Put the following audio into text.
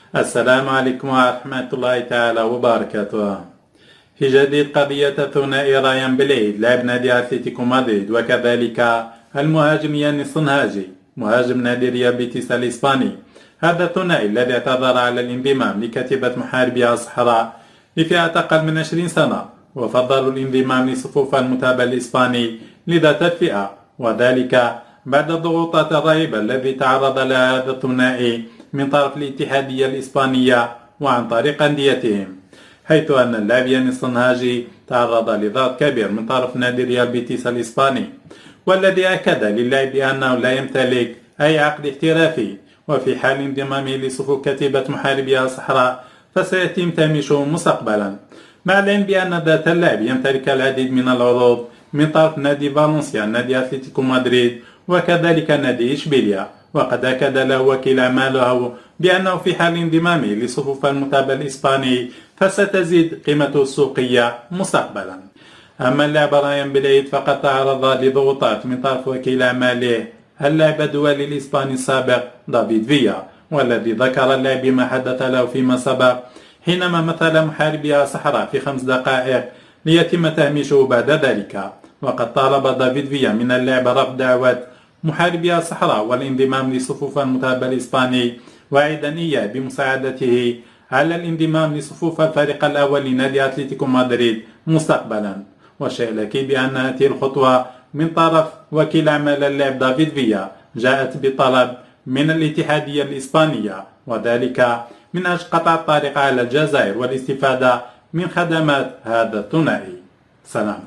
السلام عليكم ورحمة الله تعالى وبركاته. في جديد قضية ثنائي رايان بليد لاعب نادي أتلتيكو مدريد، وكذلك المهاجم ياني الصنهاجي مهاجم نادي ريال بيتيس الإسباني. هذا الثنائي الذي اعتذر على الانضمام لكتيبة محاربي الصحراء لفئة أقل من 20 سنة، وفضلوا الانضمام لصفوف المنتخب الإسباني لذات الفئة، وذلك بعد الضغوطات الرهيبة التي تعرض لها هذا الثنائي من طرف الاتحادية الإسبانية وعن طريق أنديتهم، حيث أن اللاعب ياني الصنهاجي تعرض لضغط كبير من طرف نادي ريال بيتيس الإسباني، والذي أكد للاعب بأنه لا يمتلك أي عقد احترافي، وفي حال انضمامه لصفوف كتيبة محاربي الصحراء فسيتم تهميشه مستقبلا، مع العلم بأن ذات اللاعب يمتلك العديد من العروض من طرف نادي فالنسيا، نادي أتلتيكو مدريد، وكذلك نادي إشبيليا. وقد أكد له وكيل أعماله بأنه في حال انضمامه لصفوف المنتخب الإسباني فستزيد قيمته السوقية مستقبلا. أما اللاعب رايان بليد فقد تعرض لضغوطات من طرف وكيل أعماله اللاعب الدولي الإسباني السابق دافيد فيا، والذي ذكر اللاعب ما حدث له فيما سبق حينما مثل محاربي الصحراء في 5 دقائق ليتم تهميشه بعد ذلك. وقد طالب دافيد فيا من اللاعب رفض دعوة محاربي الصحراء والانضمام لصفوف المنتخب الإسباني، واعدا إياه بمساعدته على الانضمام لصفوف الفريق الأول لنادي أتلتيكو مدريد مستقبلا. والشيء الأكيد بأن هذه الخطوة من طرف وكيل أعمال اللاعب دافيد فيا جاءت بطلب من الاتحادية الإسبانية، وذلك من أجل قطع الطريق على الجزائر والاستفادة من خدمات هذا الثنائي. سلام.